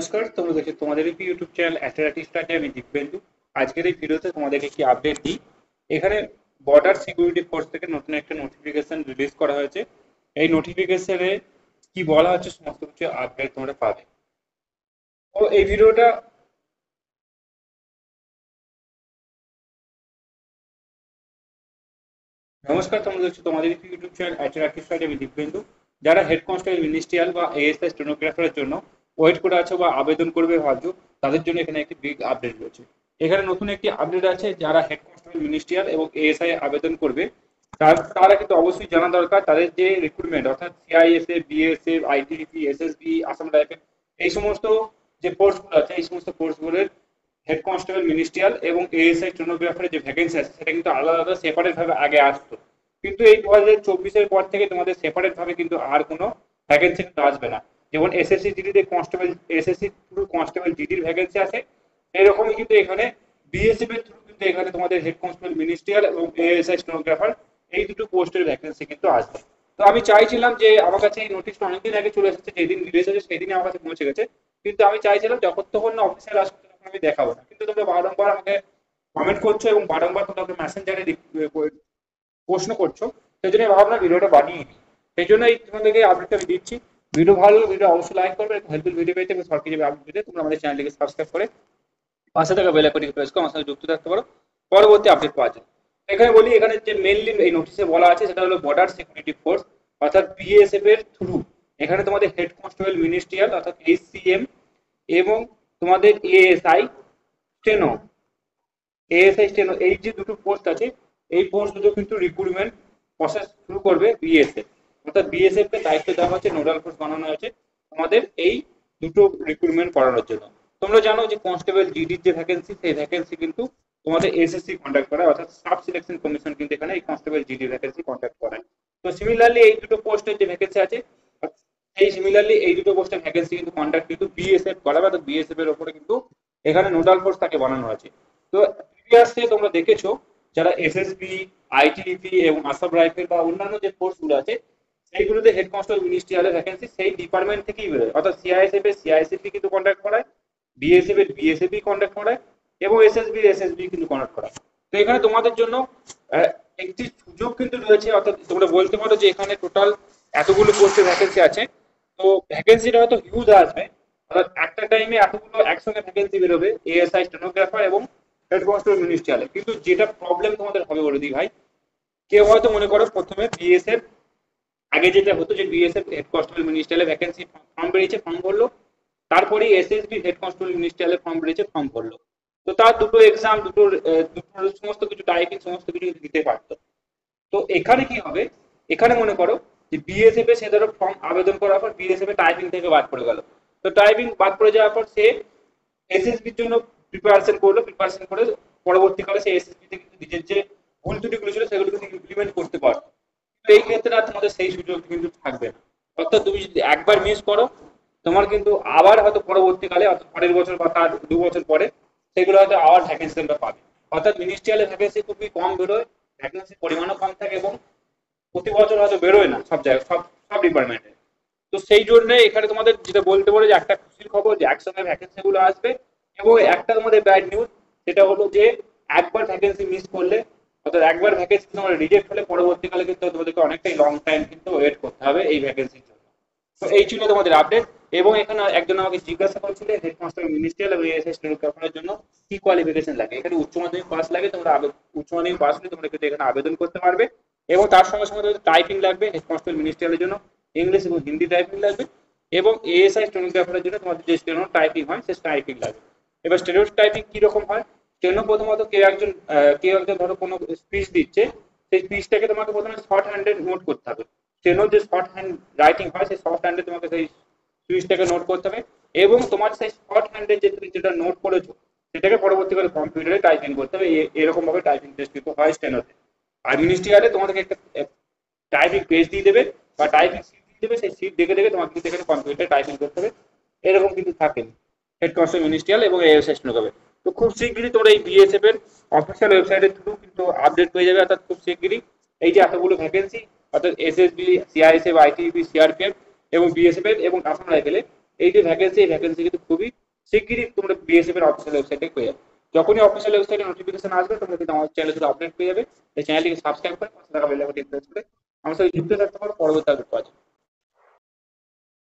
নমস্কার, তোমরা দেখছো তোমাদের ইউটিউব চ্যানেল অ্যাথলেটিক্স স্টাডি। আমি দীপেন্দু। আজকের এই ভিডিওতে তোমাদেরকে কি আপডেট দিই। এখানে বর্ডার সিকিউরিটি ফোর্স থেকে নতুন একটা নোটিফিকেশন রিলিজ করা হয়েছে। এই নোটিফিকেশনে কি বলা হচ্ছে সমস্ত কিছু আপডেট তোমরা পাবে। তো এই ভিডিওটা নমস্কার, তোমরা দেখছো তোমাদের ইউটিউব চ্যানেল অ্যাথলেটিক্স স্টাডি। আমি দীপেন্দু। যারা হেড কনস্টেবল মিনিস্ট্রিয়াল বা এএসআই স্টেনোগ্রাফারের জন্য ওয়েট করে আছো বা আবেদন করবে ভাবছো, তাদের জন্য এখানে একটি বিগ আপডেট রয়েছে। এখানে নতুন একটি আপডেট আছে। যারা হেড কনস্টেবল মিনিস্ট্রিয়াল এবং এএসআই আবেদন করবে, তারা কিন্তু অবশ্যই জানা দরকার তাদের যে রিক্রুটমেন্ট অর্থাৎ CISF, BSF, ITBP, SSB, Assam rifle, এই সমস্ত যে ফোর্সগুলো আছে, এই সমস্ত ফোর্সগুলোর হেড কনস্টেবল মিনিস্ট্রিয়াল এবং এএসআই স্টেনোগ্রাফারের যে ভ্যাকেন্সি আছে সেটা কিন্তু আলাদা আলাদা সেপারেট ভাবে আগে আসতো। কিন্তু এই 2024-এর পর থেকে তোমাদের সেপারেট ভাবে কিন্তু আর কোনো ভ্যাকেন্সি কিন্তু আসবে না। যেমন এসএসসি জিডিতে কনস্টেবল, এসএসসি থ্রু কনস্টেবল জিডির ভ্যাকেন্সি আছে, এরকমই কিন্তু এখানে বিএসএফ এর থ্রু কিন্তু এখানে তোমাদের হেড কনস্টেবল মিনিস্ট্রিয়াল এবং এএসআই স্টেনোগ্রাফার এই দুটো পোস্টের ভ্যাকেন্সি কিন্তু আসবে। তো আমি চাইছিলাম যে আমার কাছে এই নোটিশটা অনেকদিন আগে চলে এসেছে, যেদিন রিলিজ হয়েছে সেই দিনই আমার কাছে পৌঁছে গেছে। কিন্তু আমি চাইছিলাম যতক্ষণ না অফিসিয়াল আসবে ততক্ষণ আমি দেখাবো না। কিন্তু তোমরা বারংবার আমাকে কমেন্ট করছো এবং বারংবার তোমরা মেসেঞ্জারে প্রশ্ন করছো, সেই জন্য ভাবলাম ভিডিওটা বানিয়ে নিই। সেই জন্য এই তোমাদেরকে আপডেটটা আমি দিচ্ছি। ভিডিও ভালো লাগলে ভিডিও অবশ্যই লাইক করবে। হেল্পফুল ভিডিও পেতে এবং শর্ট কিছু আপডেট পেতে তোমরা আমাদের চ্যানেলটিকে সাবস্ক্রাইব করে পাশে থাকা বেল আইকনটি প্রেস করে আমার সাথে যুক্ত থাকতে পারো পরবর্তী আপডেট পাওয়ার জন্য। এখানে বলি, এখানে যে মেইনলি এই নোটিশে বলা আছে সেটা হলো বর্ডার সিকিউরিটি ফোর্স অর্থাৎ বিএসএফ এর থ্রু এখানে তোমাদের হেড কনস্টেবল মিনিস্ট্রিয়াল অর্থাৎ এইচসিএম এবং তোমাদের এএসআই স্টেনো, এএসআই স্টেনো, এই যে দুটো পোস্ট আছে, এই পোস্ট দুটো কিন্তু রিক্রুটমেন্ট প্রসেস শুরু করবে বিএসএফ। অর্থাৎ বিএসএফ কে দায়িত্ব দেওয়া হচ্ছে, নোডাল ফোর্স বানানো হয়েছে তোমাদের এই দুটো রিক্রুটমেন্ট করানোর জন্য। তোমরা জানো যে কনস্টেবল জিডির যে ভ্যাকেন্সি, সেই ভ্যাকেন্সি কিন্তু তোমাদের এসএসসি কন্ডাক্ট করায়, অর্থাৎ সাব সিলেকশন কমিশন কিন্তু এখানে এই কনস্টেবল জিডি ভ্যাকেন্সি কন্ডাক্ট করায়। তো সিমিলারলি এই দুটো পোস্টের যে ভ্যাকেন্সি আছে, এই দুটো পোস্টের ভ্যাকেন্সি কিন্তু কন্ডাক্ট কিন্তু বিএসএফ করাবে। তো বিএসএফ এর উপরে কিন্তু এখানে নোডাল ফোর্স তাকে বানানো আছে। তো প্রিভিয়াসলি তোমরা দেখেছো যারা এসএসবি, আইটিবিপি এবং আসাম রাইফেল বা অন্যান্য যে ফোর্স গুলো আছে সেইগুলোতে হেড কনস্টেবল মিনিস্ট্রিয়ালের ভ্যাকেন্সি সেই ডিপার্টমেন্ট থেকেই বেরোয়। অর্থাৎ সিআইএসএফ এর সিআইএসএফ কিন্তু কন্ডাক্ট করায়, বিএসএফ এর বিএসএফ কন্ডাক্ট করায় এবং এসএসবি এসএসবি কিন্তু কন্ডাক্ট করায়। তো এখানে তোমাদের জন্য একটি সুযোগ কিন্তু রয়েছে। অর্থাৎ তোমরা বলতে পারো যে এখানে টোটাল এতগুলো পোস্টের ভ্যাকেন্সি আছে। তো ভ্যাকেন্সিটা হয়তো হিউজ আসবে, অর্থাৎ একটা টাইমে এতগুলো একসঙ্গে ভ্যাকেন্সি বেরোবে এএসআই স্টেনোগ্রাফার এবং হেড কনস্টেবল মিনিস্ট্রিয়ালে। কিন্তু যেটা প্রবলেম তোমাদের হবে বলে দিই ভাই, কেউ হয়তো মনে করো প্রথমে বিএসএফ, আগে যেটা হতো যে বিএসএফ হেড কনস্টেবল মিনিস্ট্রিয়ালে ভ্যাকেন্সি ফর্ম বেরিয়েছে, ফর্ম ভরলো, তারপরে এসএসবি হেড কনস্টেবল মিনিস্ট্রিয়ালে ফর্ম বেরিয়েছে, ফর্ম ভরলো। তো তার দুটো এক্সাম, দুটো সমস্ত কিছু টাইপিং সমস্ত কিছু দিতে পারতো। তো এখানে কি হবে, এখানে মনে করো যে বিএসএফ এ সে ধরো ফর্ম আবেদন করার পর বিএসএফ এ টাইপিং থেকে বাদ পড়ে গেল। তো টাইপিং বাদ পড়ে যাওয়ার পর সে এসএসবির জন্য প্রিপারেশন করলো, প্রিপারেশন করে পরবর্তীকালে সেই এসএসবি তে কিন্তু নিজের যে ভুল ত্রুটিগুলো ছিল সেগুলো কিন্তু ইমপ্লিমেন্ট করতে পারতো। তো এই ক্ষেত্রে আর তোমাদের সেই সুযোগ কিন্তু থাকবে না। অর্থাৎ তুমি যদি একবার মিস করো, তোমার কিন্তু আবার হয়তো পরবর্তীকালে অর্থাৎ পরের বছর বা তার 2 বছর পরে সেগুলো হয়তো আবার ভ্যাকেন্সি তোমরা পাবে। অর্থাৎ মিনিস্ট্রিয়ালের ভ্যাকেন্সি খুবই কম বেরোয়, ভ্যাকেন্সির পরিমাণও কম থাকে এবং প্রতি বছর হয়তো বেরোয় না সব জায়গায়, সব সব ডিপার্টমেন্টে। তো সেই জন্য এখানে তোমাদের যেটা বলতে পারো যে একটা খুশির খবর যে একসঙ্গে ভ্যাকেন্সি গুলো আসবে। এবং একটা তোমাদের ব্যাড নিউজ, সেটা হলো যে একবার ভ্যাকেন্সি মিস করলে অর্থাৎ একবার ভ্যাকেন্সি তোমার রিজেক্ট হলে পরবর্তীকালে কিন্তু তোমাদেরকে অনেকটাই লং টাইম কিন্তু ওয়েট করতে হবে এই ভ্যাকেন্সির জন্য। তো এই ছিল তোমাদের আপডেট। এবং এখানে একজন আমাকে জিজ্ঞাসা করেছিল হেড কনস্টেবল মিনিস্ট্রিয়াল এবং এএসআই স্টেনোগ্রাফারের জন্য কি কোয়ালিফিকেশন লাগে। এখানে উচ্চ মাধ্যমিক পাস লাগে, তোমরা উচ্চ মাধ্যমিক পাস হলে তোমরা কিন্তু এখানে আবেদন করতে পারবে। এবং তার সঙ্গে সঙ্গে টাইপিং লাগবে হেড কনস্টেবল মিনিস্ট্রিয়ালের জন্য, ইংলিশ এবং হিন্দি টাইপিং লাগবে। এবং এএসআই স্টেনোগ্রাফারের জন্য তোমাদের যে স্টেনো টাইপিং হয় সেই টাইপিং লাগবে। এবার স্টেনো টাইপিং কি রকম হয়, স্টেনো প্রথমত কেউ একজন ধরো কোনো স্পিচ দিচ্ছে, সেই স্পিচটাকে তোমাকে প্রথমে শর্ট হ্যান্ডে নোট করতে হবে। স্টেনোর যে শর্ট হ্যান্ড রাইটিং হয় সেই শর্ট হ্যান্ডে তোমাকে সেই স্পিচটাকে নোট করতে হবে। এবং তোমার সেই শর্ট হ্যান্ডে যে তুমি যেটা নোট করেছো সেটাকে পরবর্তীকালে কম্পিউটারে টাইপিং করতে হবে। এরকম ভাবে টাইপিং টেস্ট কিন্তু হয় স্টেনোতে। আর মিনিস্ট্রিয়ালে তোমাদেরকে একটা টাইপিং পেজ দিয়ে দেবে বা টাইপিং সিট দিয়ে দেবে, সেই সিট দেখে দেখে তোমাকে কিন্তু এখানে কম্পিউটারে টাইপিং করতে হবে। এরকম কিন্তু থাকে হেড কনস্টেবল মিনিস্ট্রিয়াল এবং এএসআই স্টেনোগ্রাফার। তো খুব শিগগিরই তোমরা এই বিএসএফ এর অফিসিয়াল ওয়েবসাইটের থ্রু কিন্তু আপডেট পেয়ে যাবে। অর্থাৎ খুব শিগগিরই এই যে এতগুলো ভ্যাকেন্সি অর্থাৎ এসএসবি, সিআইএসএফ, আইটিবি, সিআরপিএফ এবং বিএসএফ এর এবং আসাম রাইফেলের এই যে ভ্যাকেন্সি, এই ভ্যাকেন্সি কিন্তু খুবই শিগগিরই তোমরা বিএসএফ এর অফিসিয়াল ওয়েবসাইটে পেয়ে যাবে। যখনই অফিসিয়াল ওয়েবসাইটে নোটিফিকেশন আসবে তোমরা কিন্তু আমার চ্যানেলে শুধু আপডেট পেয়ে যাবে। এই চ্যানেলটিকে সাবস্ক্রাইব করে পাশে থাকা বেল আইকনটি প্রেস করে আমার সাথে যুক্ত থাকতে পারো পরবর্তী আপডেট পাওয়ার জন্য।